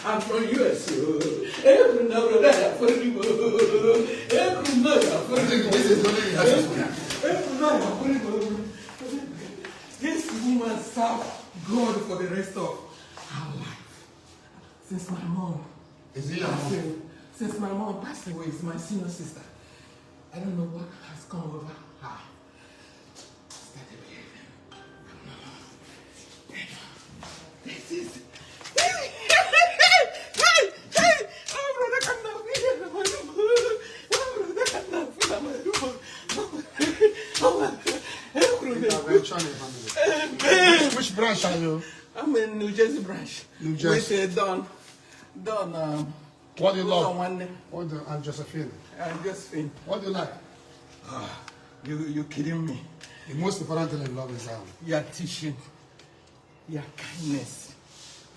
I'm from US. Every now and then for you. Every night for you. This woman served God for the rest of her life. Since my mom. Since my mom passed away, it's my senior sister. I don't know what has come over her. Started behaving. This is. Which branch are you? I'm in New Jersey branch. New Jersey. With Don. What do you love? What do I'm Josephine. Josephine. What do you like? You kidding me? The most important thing in love is your teaching, your kindness,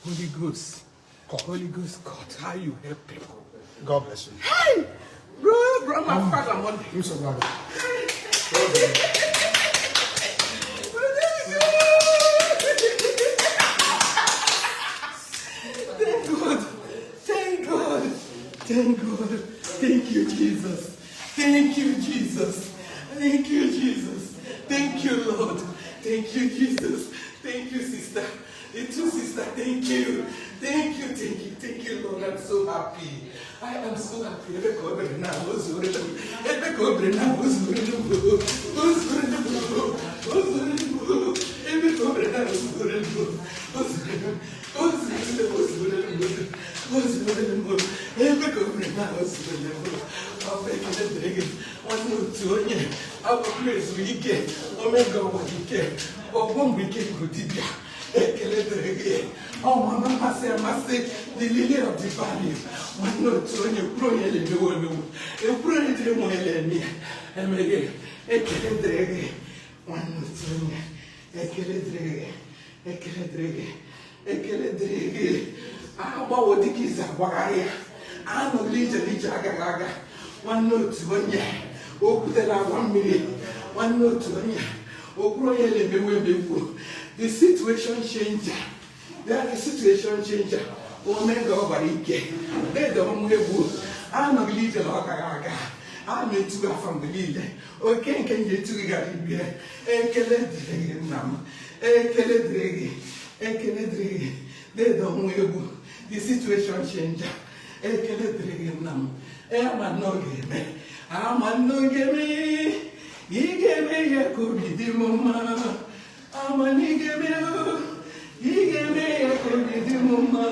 Holy Ghost. Holy Ghost, God, how you help people. God bless you. Hey! Bro, my father, Monday. I'm so glad. Thank God. Thank you, Jesus. Thank you, Jesus. Thank you, Jesus. Thank you, Lord. Thank you, Jesus. Thank you, sister. The two sisters, thank you. Thank you, Lord. I'm so happy. I am so happy. Oh, Mama say, the lily of the valley. One note to you, pray the one. You pray the one, and again, one note to you, about what the kids are wire. I'm a little jagaga. One note to one, oh, put 1 million. One note to one, oh, the situation changer. They are the situation changer. Oh, men go over it. They don't move. I'm a little lagaga. I'm a two from the leader. Okay, can you two get it? They don't move. The situation changer. I'm a no game. He gave me a good mama. I'm a nigga, he gave me a good mama.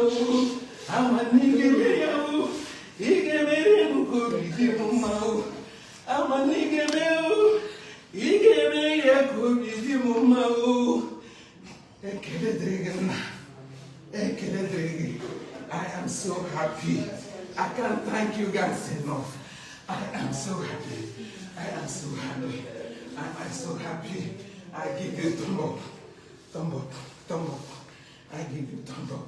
I'm a nigga, he gave me a good mama. I'm a nigga, he gave me a good mama. I am so happy. I can't thank you guys enough. I am so happy. I am so happy. I am so happy. I give you thumb up. I give you thumb up.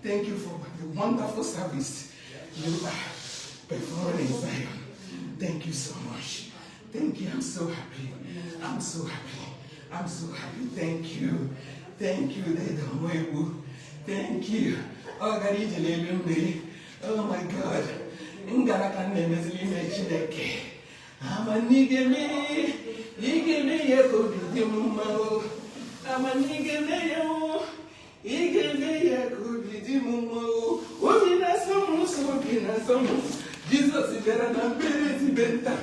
Thank you for the wonderful service you are performing in Zion. Thank you so much. Thank you. I'm so happy. I'm so happy. Thank you. Thank you. Thank you. Oh, my God. I'm a nigga, he gave me a good mama. I'm a nigga, he gave me a good mama. Jesus is better than Benita.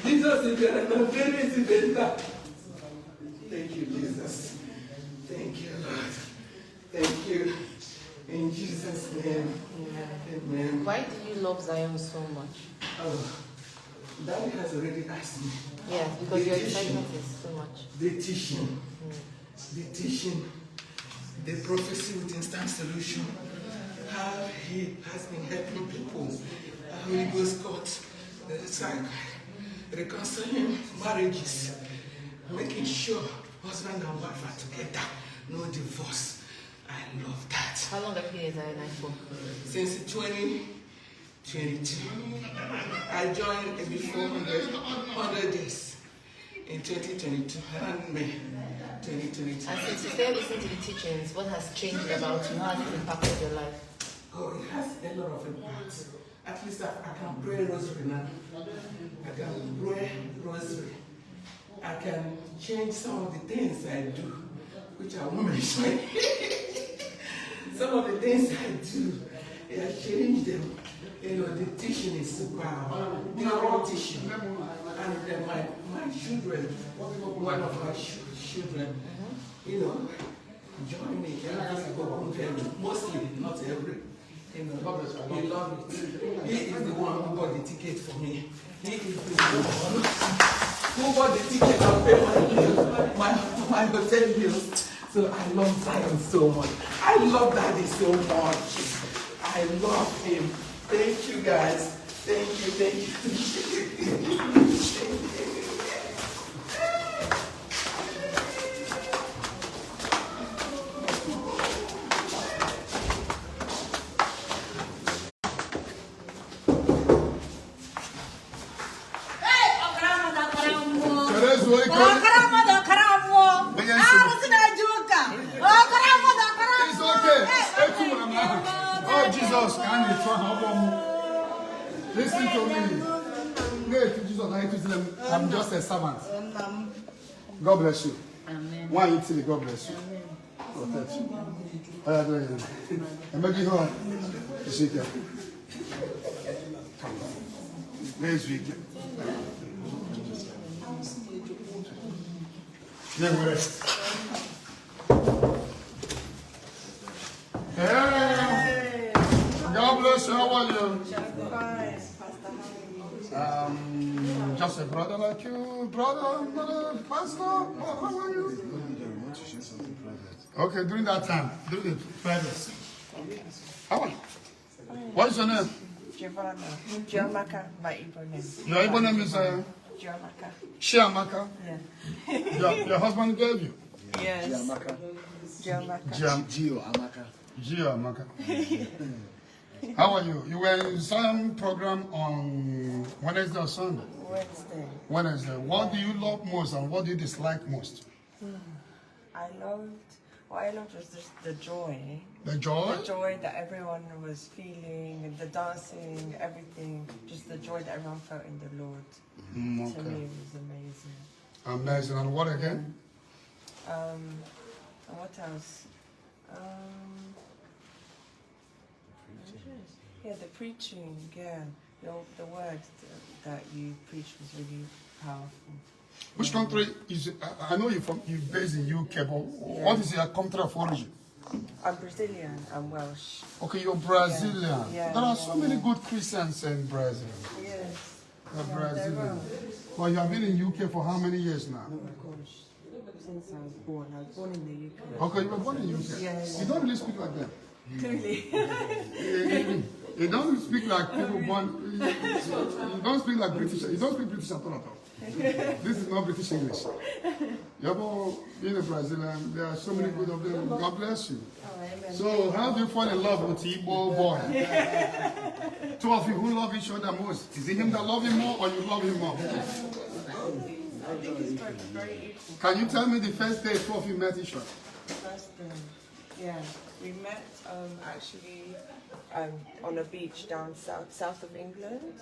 Jesus is better than Benita. Thank you, Jesus. Thank you, Lord. Thank you. In Jesus' name. Amen. Why do you love Zion so much? Oh, Daddy has already asked me. Yeah, because your excitement is so much. The teaching, the prophecy with instant solution, how he has been helping people, how he goes court, reconciling marriages, making sure husband and wife are together, no divorce. I love that. How long have you been in Zion for? Since 2022. I joined before 100 days. in 2022, around May 2022. And since you started listening to the teachings, what has changed about you? How has it impacted your life? Oh, it has a lot of impact. At least I can pray rosary now. I can pray rosary. I can change some of the things I do, which I won't mention. Some of the things I do, I change them. You know, the teaching is super. The oral teaching. And my children, one of my children, you know, join me. Mostly, not every. You know, he loves it. He is the one who bought the ticket for me. He is the one who bought the ticket and paid my hotel bills. So I love Zion so much. I love Daddy so much. I love him. Thank you guys. Thank you. Oh, Jesus, can you try listen to me. I'm just a servant. God bless you. Amen. Why you tell me God bless you? Protect you. And maybe home. You see that. Next week. Hey, God bless you. How are you? Just a brother like you, brother, pastor. How are you? Okay, during that time, during the private. How are you? What's your name? Giamaka, my Igbo name. Your Igbo name is Giamaka. Chiamaka. Yeah. Your husband gave you. Yes. Giamaka. Gio Amaka. How are you? You were in some program on Wednesday or Sunday? Wednesday. What do you love most and what do you dislike most? What I loved was just the joy. The joy? The joy that everyone was feeling, and the dancing, everything. Just the joy that everyone felt in the Lord. To me, it was amazing. Amazing. And what again? And what else? Yeah, the preaching, yeah. The word that you preached was really powerful. Which country is I know you're based in UK, but what is your country of origin? I'm Brazilian, I'm Welsh. Okay, you're Brazilian. Yeah, there are so many good Christians in Brazil. Yes. Brazilian. Well, you have been in UK for how many years now? Oh my gosh. Since I was born. I was born in the UK. Okay, you were born in UK. Yes. You don't really speak like them. Really? You don't speak like people born. You don't speak like British. You don't speak British at all. This is not British English. You're being a Brazilian. There are so many good of them. God bless you. Oh, amen. So, how do you fall in love with Igbo boy? Two of you who love each other most. Is it him that love you more or you love him more? I think it's very equal. Can you tell me the first day two of you met each other? First yeah. We met actually on a beach down south of England.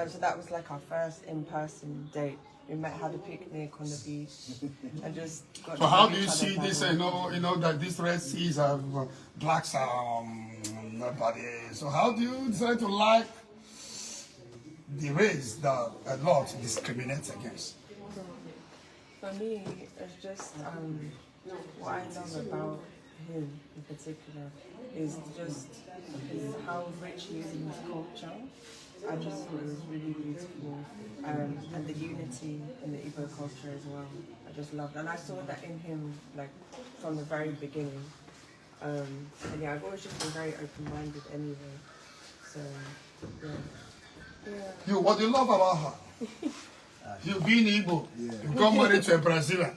So that was like our first in-person date. We met, had a picnic on the beach, and just got. So how do you see this? You know that these Red Seas have blacks nobody. So how do you decide to like the race that a lot discriminates against? For me, it's just what I love about him in particular is just how rich he is in his culture. I just thought it was really beautiful, and the unity in the Igbo culture as well. I just loved, and I saw that in him like from the very beginning. And yeah, I've always just been very open-minded anyway. So yeah. You, what do you love about her? You being Igbo, you got married to a Brazilian.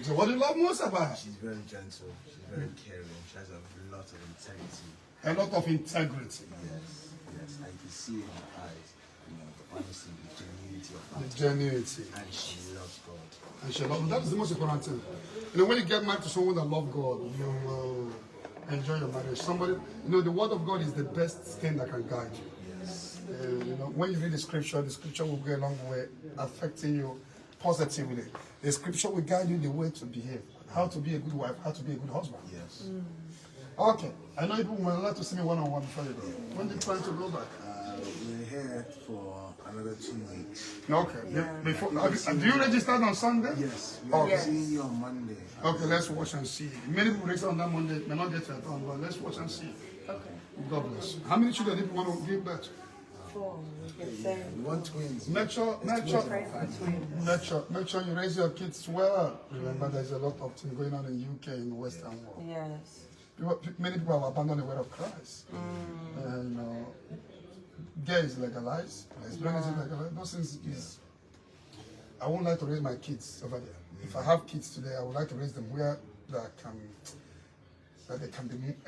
So what do you love most about her? She's very gentle, she's very caring, she has a lot of integrity. A lot of integrity. Yes, I can see it in her eyes. the honesty, the genuinity of The heart. genuinity. And she loves God. And she loves. That is the most important thing. You know, when you get married to someone that loves God, you will enjoy your marriage. Somebody, you know, the word of God is the best thing that can guide you. Yes. You know, when you read the scripture will go a long way, affecting you positively. The scripture will guide you the way to behave, how to be a good wife, how to be a good husband. Yes. Okay, I know people would like to see me one-on-one before you go. When do you plan to go back? We're here for another 2 weeks. Okay. Before, do you register on Sunday? Yes. We're Okay. seeing you on Monday. Okay, let's watch and see. Many people register on that Monday, may not get your turn, but let's watch and see. Okay. God bless you. How many children do you want to give birth? 4. We can say. We want twins. Make sure you raise your kids well. Remember, there's a lot of things going on in UK, in the Western world. Yes. Many people have abandoned the word of Christ. You know, gay is legalized, lesbian is legalized. Those things is. I won't like to raise my kids over there. If I have kids today, I would like to raise them where they can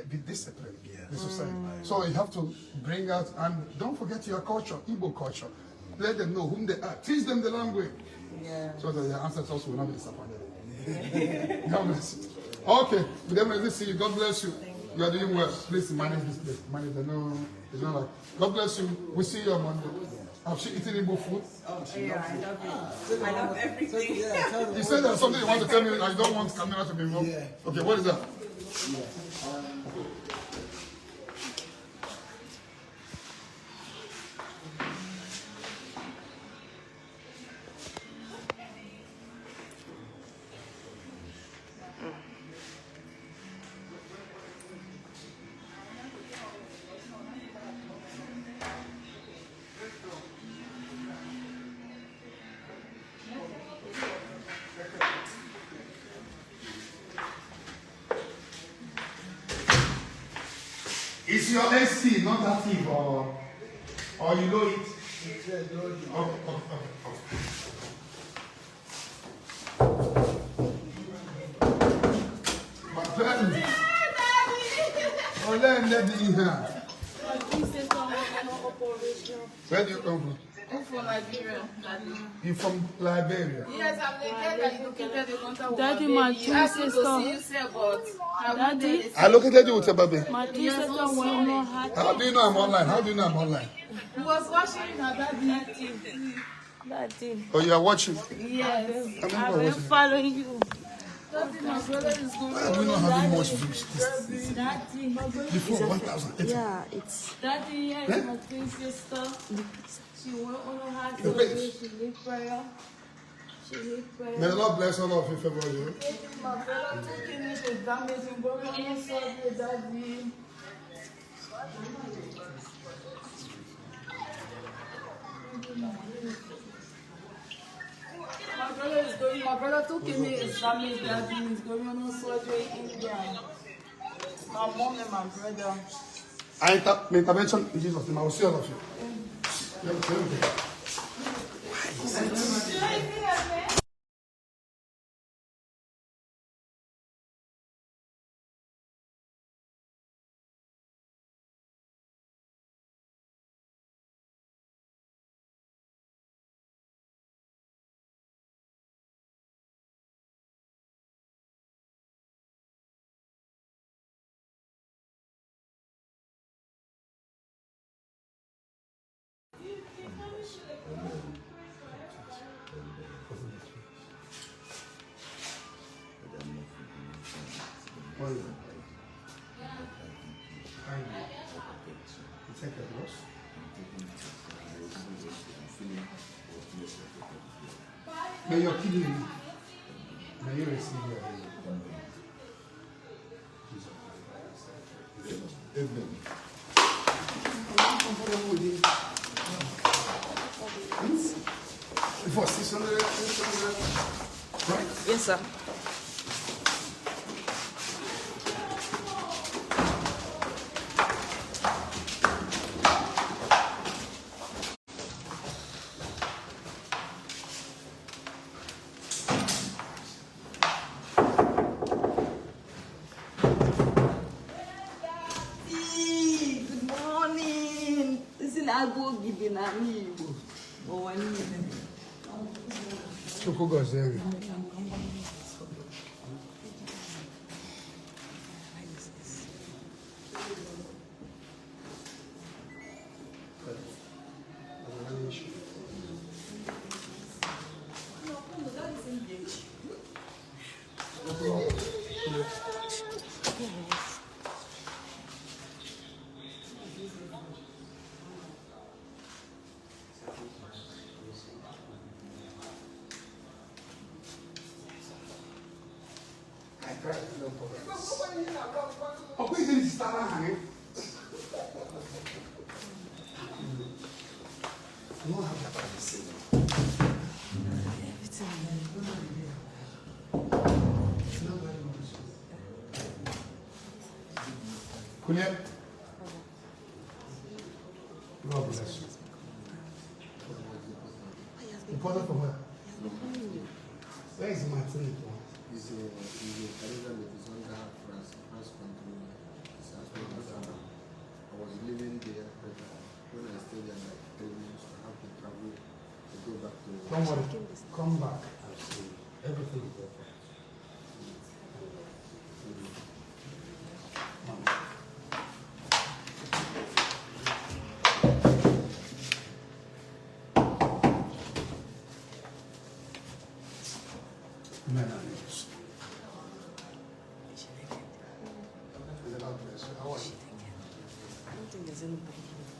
be disciplined in the society. So you have to bring out, and don't forget your culture, Igbo culture. Let them know whom they are. Teach them the language. Yeah. So that their ancestors will not be disappointed. God bless you. Okay, we definitely see you. God bless you. You are doing well. Please manage this place. Manage the no. It's not like. God bless you. We see you on Monday. Have she eaten Igbo food? Yeah, I love it. I love everything. You said there's something you want to tell me and you don't want camera to be involved? Yeah. Okay, what is that? It's your AC, not that thing, or you know it. My friend. Oh, let me in here. Where do you come from? I'm from Liberia. You from Liberia? Yes, I'm the girl that you located the contact. Daddy, my two sisters. sisters. Daddy, I located you with a baby. my two sisters were not happy. How do you know I'm online? How do you know I'm online? Who was watching her daddy? Daddy, Oh, you are watching? Yes. How many people I've are been watching? following you. Daddy, my brother is going Why are we not having much views? Daddy, Before 1,000. yeah, it's Daddy, yeah, it's my twin sister. She went on her heart. The place. She did prayer. She did May prayer. the Lord bless all of you, favor you. my brother took him to damage him, but we don't serve daddy. My brother took him to examine daddy. He's going on surgery in India. My mom and my brother. My intervention in Jesus' name. I will see all of you. May your kidney, may you receive your healing. Amen. For 600, right? Yes, sir. Good morning. Listen, I go give Okay, now me. Oh, I need Chukwu gozie. Ọkụ isi zụtara aha gị. Kulie. God bless you. Important from where? Where is Martin? He's a Canadian that is under France control. I was living there, but when I stayed there, like 10 years, I have to travel to go back to. Don't worry. Come back. I'll see everything is okay. Men are yours. God bless you. How are you? I don't think there's anybody here.